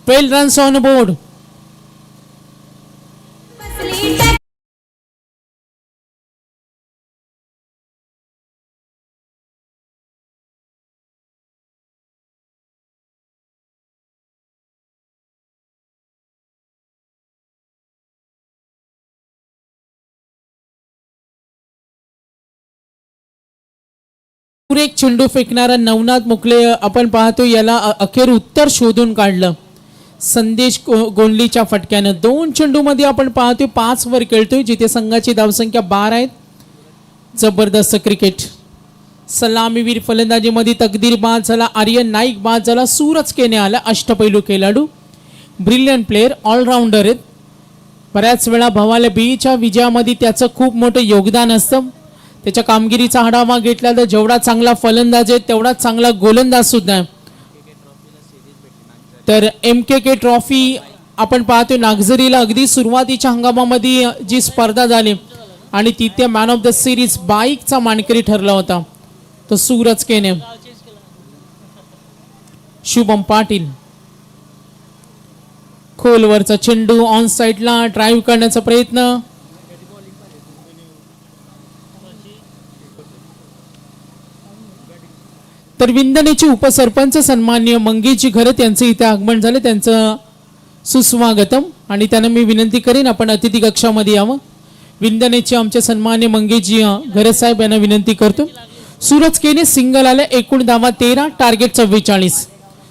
12 runs on board. एक चेंडू फेकणारा नवनाथ मुकले आपण पाहतो याला अखेर उत्तर शोधून काढलं संदेश गोंडलीच्या फटक्यानं. 2 चेंडूमध्ये आपण पाहतोय 5 वर खेळतोय जिथे संघाची धावसंख्या 12 आहेत. जबरदस्त क्रिकेट. सलामीवीर फलंदाजीमध्ये तकदीर बाद झाला, आर्यन नाईक बाद झाला, सूरज केने आला. अष्टपैलू खेळाडू, ब्रिलियंट प्लेअर, ऑलराऊंडर आहेत. बऱ्याच वेळा भवाले बीच्या विजयामध्ये त्याचं खूप मोठं योगदान असतं. त्याच्या कामगिरीचा आढावा घेतला तर जेवढा चांगला फलंदाज आहे तेवढाच चांगला गोलंदाज सुद्धा आहे. तर MKK ट्रॉफी आपण पाहतोय नागझरीला अगदी सुरुवातीच्या हंगामामध्ये जी स्पर्धा झाली आणि तिथे मॅन ऑफ द सिरीज बाईकचा मानकरी ठरला होता तो सूरज केने. शुभम पाटील खोलवरचा चेंडू ऑन साइडला ड्राईव्ह करण्याचा प्रयत्न. तर विंदनेचे उपसरपंच सन्माननीय मंगेशजी घरत यांचे इथे आगमन झाले, त्यांचं सुस्वागतम. आणि त्यांना मी विनंती करेन आपण अतिथी कक्षामध्ये यावं. विंदनेचे आमचे सन्माननीय मंगेशजी घरत साहेब यांना विनंती करतो. सूरज केने सिंगल आले, एकूण धावा 13, टार्गेट 44.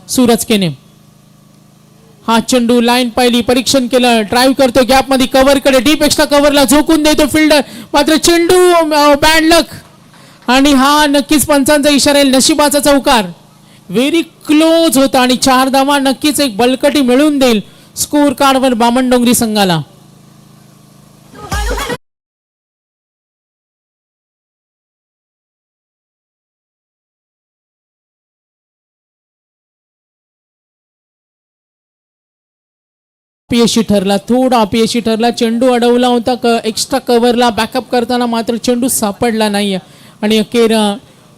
सूरज केने हा चेंडू लाईन पाहिली, परीक्षण केलं, ड्राईव्ह करतो गॅपमध्ये, कव्हरकडे डीप एक्स्ट्रा कव्हरला झोकून देतो फिल्डर, मात्र चेंडू बॅड लक. आणि हा नक्कीच पंचांचा इशारा आहे, नशिबाचा चौकार. व्हेरी क्लोज होता आणि 4 धावा नक्कीच एक बलकटी मिळून देईल स्कोर कार्डवर बामणडोंगरी संघाला. अपयशी ठरला, थोडा अपयशी ठरला. चेंडू अडवला होता एक्स्ट्रा कव्हरला, बॅकअप करताना मात्र चेंडू सापडला नाहीये. आणि अखेर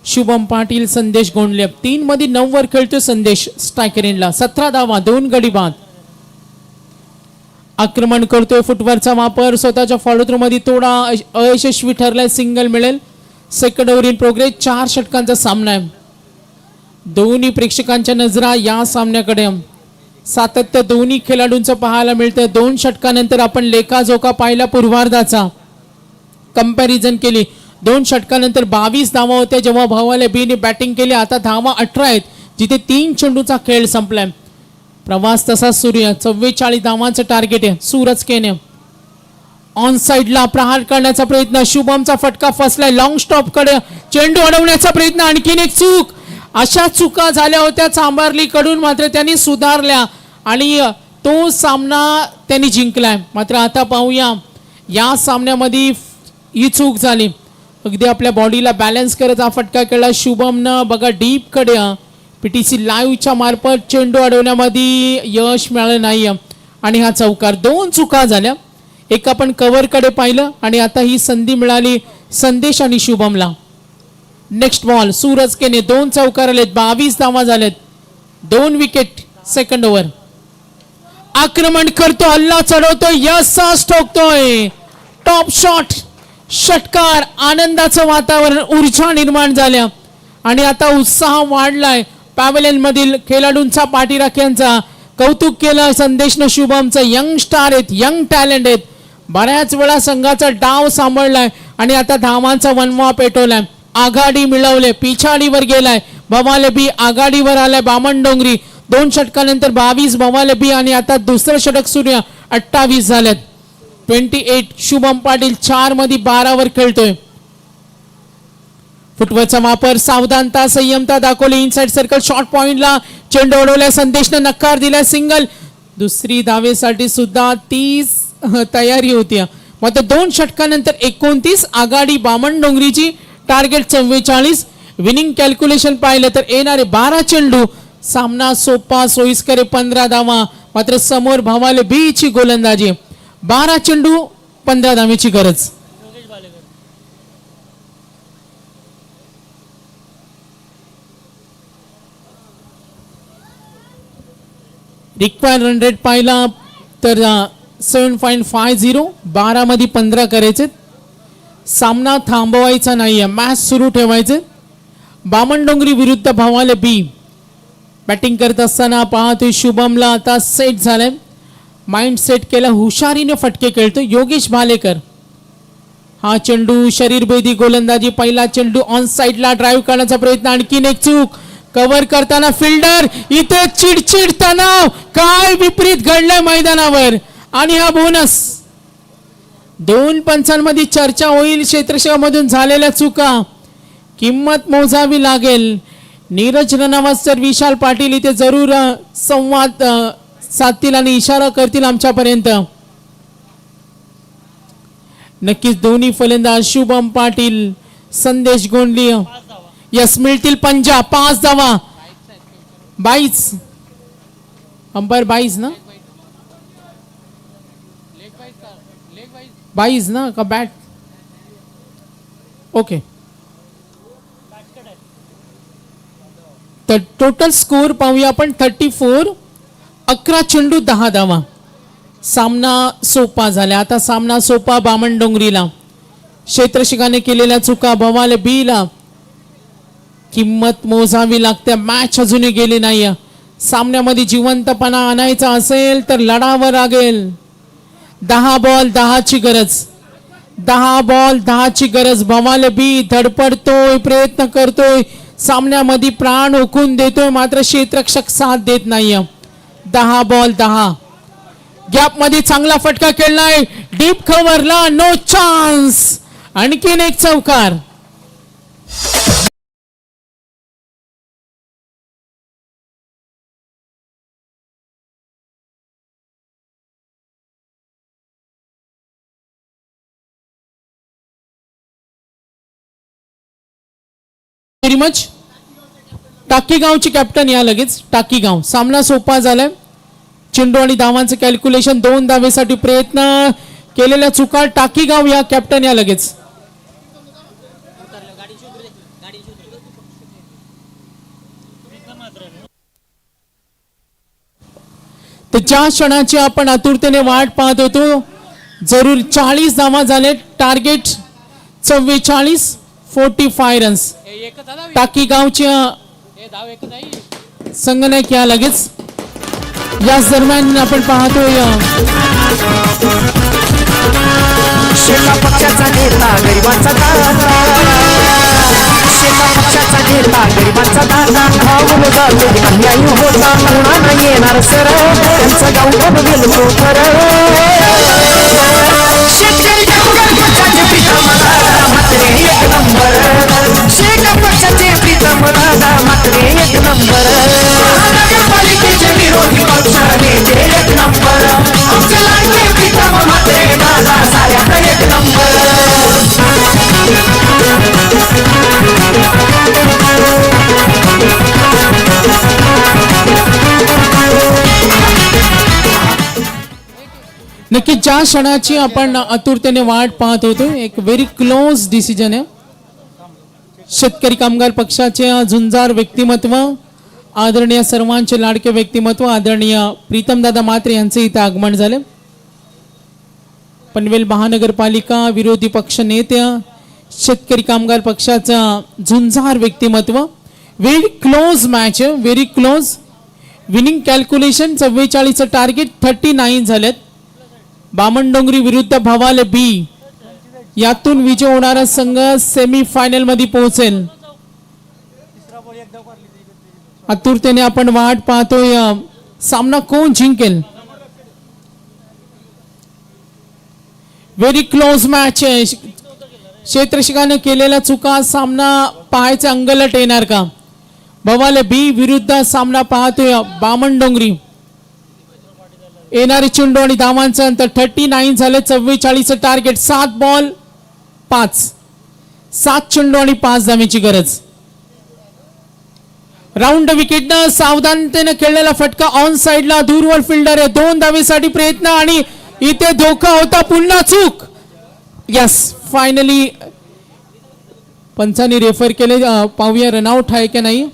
शुभम पाटील संदेश गोंडले 3 मध्ये 9 वर खेळतो संदेश स्ट्रायकर एंडला. 17 धावा, 2 गडी बाद. आक्रमण करतोय, फुटवरचा वापर, स्वतःच्या फॉलो थ्रू मध्ये थोडा अयशस्वी ठरलाय, सिंगल मिळेल. Second over in progress. 4 षटकांचा सामना आहे. दोन्ही प्रेक्षकांच्या नजरा या सामन्याकडे. सातत्य दोन्ही खेळाडूंचं पाहायला मिळतं. 2 षटकानंतर आपण लेखाजोखा पाहिला पूर्वार्धाचा, कंपॅरिझन केली. 2 षटकानंतर 22 धावा होत्या जेव्हा भवाले बीने बॅटिंग केली. आता धावा 18 आहेत जिथे 3 चेंडूचा खेळ संपलाय. प्रवास तसा सुरू आहे. 44 धावांचं टार्गेट आहे. सूरज केने ऑन साइडला प्रहार करण्याचा प्रयत्न, शुभमचा फटका फसलाय. लॉंग स्टॉप कडे चेंडू अडवण्याचा प्रयत्न, आणखीन एक चूक. अशा चुका झाल्या होत्या चांबारली कडून, मात्र त्यांनी सुधारल्या आणि तो सामना त्यांनी जिंकलाय. मात्र आता पाहूया या सामन्यामध्ये ही चूक झाली. अगदी आपल्या बॉडीला बॅलन्स करत हा फटका केला शुभमनं. बघा डीप कडे PTC लाईव्हच्या मार्फत चेंडू अडवण्यामध्ये यश मिळालं नाही आणि हा चौकार. 2 चुका झाल्या. एक आपण कव्हर कडे पाहिलं आणि आता ही संधी मिळाली संदेश आणि शुभमला. नेक्स्ट बॉल सूरज केने 2 चौकार आलेत, 22 धावा झालेत, 2 विकेट. सेकंड ओव्हर आक्रमण करतो, हल्ला चढवतो, यश ठोकतोय, टॉप शॉट, षटकार. आनंदाचं वातावरण, ऊर्जा निर्माण झाल्या आणि आता उत्साह वाढलाय पॅव्हलियन मधील खेळाडूंचा, पाठीराख्यांचा. कौतुक केलं संदेशनं शुभमचं. यंग स्टार आहेत, यंग टॅलेंट आहेत. बऱ्याच वेळा संघाचा डाव सांभाळलाय आणि आता धावांचा वनवा पेटवलाय. आघाडी मिळवले, पिछाडीवर गेलाय. भवाले बी आघाडीवर आलाय. बामणडोंगरी 2 षटकानंतर 22 भवाले बी आणि आता दुसरं षटक सुरू 28 झालेत. 28. शुभम पाटील 4 मध्ये 12 वर खेळतोय. फुटवरचा वापर, सावधानता, संयमता दाखवली. इनसाइड सर्कल शॉर्ट पॉइंटला चेंडू अडवलाय. संदेशनं नकार दिलाय, सिंगल. दुसरी धावेसाठी सुद्धा 30 तयारी होती. मात्र 2 षटकानंतर 29 आघाडी बामणडोंगरीची. टार्गेट 44. विनिंग कॅल्क्युलेशन पाहिलं तर येणारे 12 चेंडू, सामना सोपा सोयीस्कर 15 धावा. मात्र समोर भवाले बीची गोलंदाजी. 12 चेंडू 15 धावेची गरज. रिक्वायर्ड रन रेट पाहिला तर 7.50. 12 मध्ये 15 करायचे. सामना थांबवायचा नाहीये, मॅच सुरू ठेवायचे. बामणडोंगरी विरुद्ध भवाले बी. बॅटिंग करत असताना पाहतोय शुभमला आता सेट झालंय, माइंड सेट केलं, हुशारीने फटके खेळतो योगेश भालेकर. हा चेंडू शरीरभेदी गोलंदाजी. पहिला चेंडू ऑन साइडला ड्राईव्ह करण्याचा प्रयत्न, आणखीन एक चूक. कव्हर करताना फिल्डर. इथे चिडचिड, तणाव, काय विपरीत घडलंय मैदानावर. आणि हा बोनस. 2 पंचांमध्ये चर्चा होईल क्षेत्रक्षकामधून झालेल्या चुका, किंमत मोजावी लागेल. नीरज रनावत सर, विशाल पाटील इथे जरूर संवाद साधतील आणि इशारा करतील आमच्यापर्यंत. नक्कीच दोन्ही फलंदाज शुभम पाटील, संदेश गोंडली यस मिळतील पंजा. 5 धावा. 22 अंपायर 22 ना, 22 ना का बॅट. ओके. तर टोटल स्कोर पाहूया आपण 34. 11 चेंडू 10 धावा. सामना सोपा झाला. आता सामना सोपा बामणडोंगरीला. क्षेत्रशिकाने केलेल्या चुका भवाले बीला किंमत मोजावी लागते. मॅच अजूनही गेली नाही. सामन्यामध्ये जिवंतपणा आणायचा असेल तर लढावं लागेल. 10 बॉल 10 ची गरज. 10 बॉल 10 ची गरज. भवाले बी धडपडतोय, प्रयत्न करतोय, सामन्यामध्ये प्राण ओकून देतोय, मात्र क्षेत्ररक्षक साथ देत नाहीये. 10 बॉल 10. गॅप मध्ये चांगला फटका खेळलाय, डीप कव्हरला, नो चान्स. आणखीन एक चौकार. Very much. टाकीगावची कॅप्टन या लगेच. टाकीगाव. सामना सोपा झालाय. चेंडू आणि धावांचं कॅल्क्युलेशन. 2 धावेसाठी प्रयत्न, केलेल्या चुका. टाकीगाव या कॅप्टन या लगेच. तर ज्या क्षणाची आपण आतुरतेने वाट पाहत होतो, जरूर 40 धावा झाले. टार्गेट 44. 45 रन्स. टाकीगावच्या संगणक या लगेच. याच दरम्यान आपण पाहतोय शेका पक्षाचा नेता गरिबांचा दाता, शेका पक्षाचा नेता गरिबांचा दाता. खाऊन जातो अन्याय होता, कुणाला येणार सर, त्यांचं गाव बनवेल तो खरं. शेतकरी कामगार पक्षाचे प्रीतम दादा मात्र एक नंबर. शेका पक्षाचे प्रीतम दादा मात्र एक नंबर. महानगरपालिकेचे विरोधी पक्ष नेते एक नंबर. आमचे लाडके प्रीतम मात्र दादा साऱ्यात एक नंबर. नक्की ज्या क्षणाची आपण आतुरतेने वाट पाहत होतो, एक व्हेरी क्लोज डिसिजन आहे. शेतकरी कामगार पक्षाचे झुंजार व्यक्तिमत्व, आदरणीय सर्वांचे लाडके व्यक्तिमत्व आदरणीय प्रीतमदादा म्हात्रे यांचे इथे आगमन झाले. पनवेल महानगरपालिका विरोधी पक्ष नेते, शेतकरी कामगार पक्षाचा झुंजार व्यक्तिमत्व. व्हेरी क्लोज मॅच आहे, very close. Winning calculation 44 target 39 झालेत. बामणडोंगरी विरुद्ध भवाले बी, यातून विजय होणारा संघ सेमी फायनल मध्ये पोहोचेल. आतुरतेने आपण वाट पाहतोय, सामना कोण जिंकेल. व्हेरी क्लोज मॅच आहे. क्षेत्ररक्षकाने केलेल्या चुका, सामना पाहायचे अंगलट येणार का. भवाले बी विरुद्ध सामना पाहतोय बामणडोंगरी. येणारे चेंडू आणि धावांचं अंतर 39 झाले. 44 टार्गेट. 7 बॉल 5. 7 चेंडू आणि 5 धावेची गरज. राऊंड विकेटनं सावधानतेने खेळलेला फटका ऑन साइडला, दूरवर फिल्डर आहे. 2 धावेसाठी प्रयत्न आणि इथे धोका होता, पुन्हा चूक. यस, फायनली पंचांनी रेफर केले. पाहूया रनआउट आहे की नाही.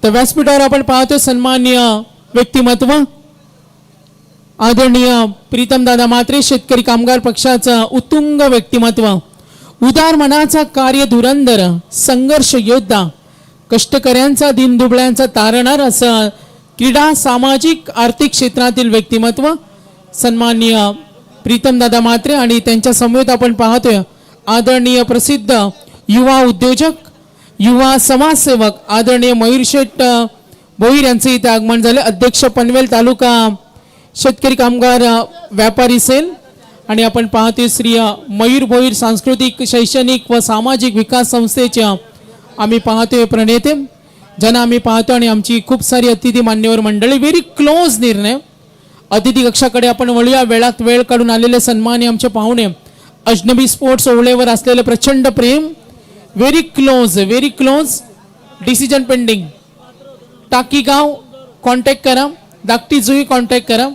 तर व्यासपीठावर आपण पाहतो सन्माननीय व्यक्तिमत्व आदरणीय प्रीतमदादा म्हात्रे, शेतकरी कामगार पक्षाचं उत्तुंग व्यक्तिमत्व, उदार मनाचा कार्य धुरंधर, संघर्ष योद्धा, कष्टकऱ्यांचा दीनदुबळ्यांचा तारणार असं क्रीडा, सामाजिक आर्थिक क्षेत्रातील व्यक्तिमत्व सन्माननीय प्रीतमदादा म्हात्रे आणि त्यांच्या समवेत आपण पाहतोय आदरणीय प्रसिद्ध युवा उद्योजक, युवा समाजसेवक आदरणीय मयूरशेठ भोईर यांचे इथे आगमन झाले. अध्यक्ष पनवेल तालुका शेतकरी कामगार व्यापारी सेल आणि आपण पाहतोय श्री मयूर भोईर सांस्कृतिक शैक्षणिक व सामाजिक विकास संस्थेचे आम्ही पाहतोय प्रणेते ज्यांना आम्ही पाहतो आणि आमची खूप सारी अतिथी मान्यवर मंडळी. व्हेरी क्लोज निर्णय. अतिथी कक्षाकडे आपण वळूया. वेळात वेळ काढून आलेले सन्मानी आमचे पाहुणे, अजनबी स्पोर्ट्स ओवळेवर असलेले प्रचंड प्रेम. Very close decision pending. Takigaon contact करा, धाकटी जुई कॉन्टॅक्ट करा.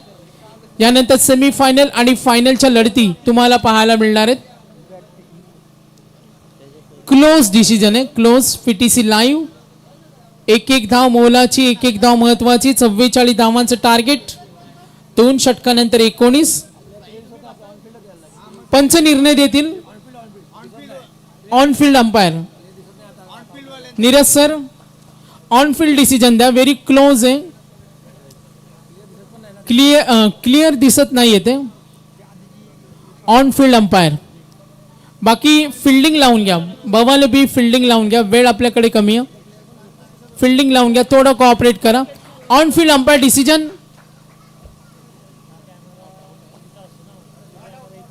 यानंतर सेमीफायनल आणि फायनलच्या लढती तुम्हाला पाहायला मिळणार आहेत. क्लोज डिसिजन आहे, क्लोज. PTC live. एक धाव मोलाची, एक धाव महत्वाची. 44 धावांचं टार्गेट. 2 षटकानंतर 19. पंच निर्णय देतील on field umpire. Neeraj sir on field decision द्या. व्हेरी क्लोज आहे. क्लिअर दिसत नाही येते. On field umpire. बाकी फिल्डिंग लावून घ्या. बवाले बी फिल्डिंग लावून घ्या. वेळ आपल्याकडे कमी आहे. फिल्डिंग लावून घ्या, थोडं कोऑपरेट करा. On field umpire decision.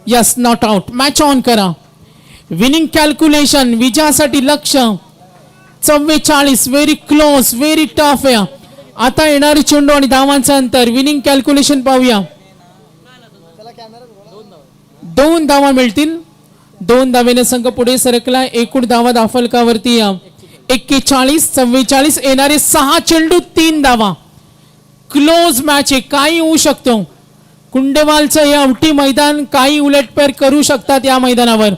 Yes, not out. Match on करा. विनिंग कॅल्क्युलेशन, विजयासाठी लक्ष्य. 44. व्हेरी क्लोज, व्हेरी टफ आहे. आता येणारी चेंडू आणि धावांचं अंतर. विनिंग कॅल्क्युलेशन पाहूया. 2 धावा मिळतील. 2 धावेने संघ पुढे सरकला. एकूण धावा दाफलकावरती 41. 44. येणारे 6 चेंडू 3 धावा. क्लोज मॅच आहे. काही होऊ शकतो. कुंडेवालचं हे अवटी मैदान, काही उलटपेर करू शकतात या मैदानावर.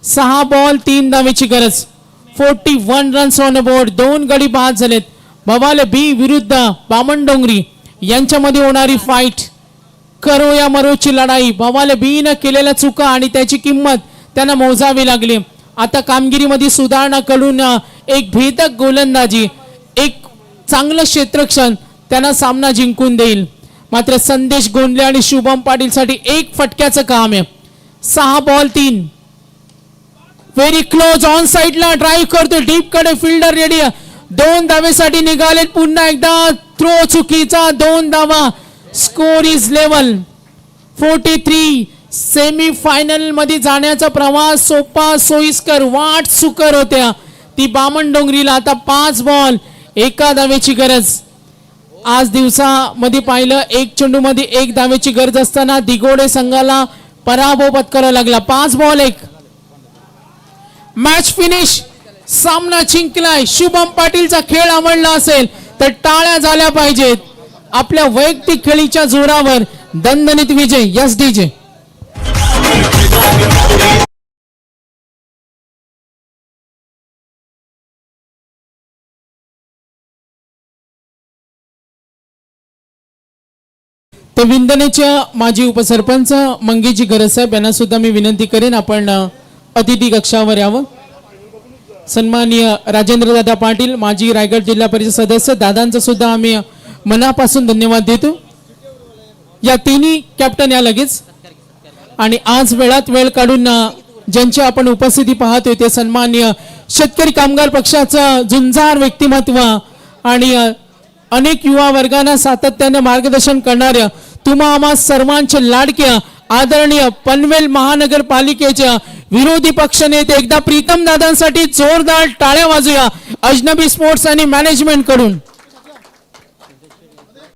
6 बॉल 3 धावेची गरज. 41 रन्स ऑन बोर्ड. 2 गडी बाद झालेत. बवाले बी विरुद्ध बामणडोंगरी यांच्यामध्ये होणारी फाईट. करो या मरोची लढाई. बवाले बी न केलेल्या चुका आणि त्याची किंमत त्यांना मोजावी लागली. आता कामगिरीमध्ये सुधारणा करून एक भेदक गोलंदाजी, एक चांगलं क्षेत्ररक्षण त्यांना सामना जिंकून देईल. मात्र संदेश गोंधळे आणि शुभम पाटील साठी एक फटक्याचं काम आहे. 6 बॉल 3. Very close. ऑन साइडला ड्राईव्ह करतो. डीप कडे फिल्डर रेडी. 2 धावेसाठी निघाले. पुन्हा एकदा थ्रो चुकीचा. 2 धावा. Score is level 43. Semi final मध्ये जाण्याचा प्रवास सोपा सोयीस्कर वाट सुकर होत्या. ती बामणडोंगरीला आता 5 बॉल 1 धावेची गरज. आज दिवसामध्ये पाहिलं 1 चेंडू मध्ये 1 धावेची गरज असताना दिगोडे संघाला पराभव पत्करावा लागला. 5 बॉल 1. Match finish. सामना जिंकलाय. शुभम पाटीलचा खेळ आवडला असेल तर टाळ्या झाल्या पाहिजेत. आपल्या वैयक्तिक खेळीच्या जोरावर दणदणीत विजय. Yes DJ. तर विंदनेच्या माजी उपसरपंच मंगेजी गरज साहेब यांना सुद्धा मी विनंती करेन आपण अतिथी कक्षावर यावं. सन्माननीय राजेंद्रदादा पाटील माजी रायगड जिल्हा परिषद सदस्य, दादांचा सुद्धा आम्ही मनापासून धन्यवाद देतो. या तिन्ही कॅप्टन या लगेच. आणि आज वेळात वेळ काढून ज्यांची आपण उपस्थिती पाहतोय ते सन्माननीय शेतकरी कामगार पक्षाचं झुंजार व्यक्तिमत्व आणि अनेक युवा वर्गांना सातत्याने मार्गदर्शन करणाऱ्या तुम्हा आम्हा सर्वांचे लाडके आदरणीय पनवेल महानगरपालिकेच्या विरोधी पक्षनेते एकदा प्रीतम दादांसाठी जोरदार टाळ्या वाजूया अजनबी स्पोर्ट्स आणि मॅनेजमेंट कडून.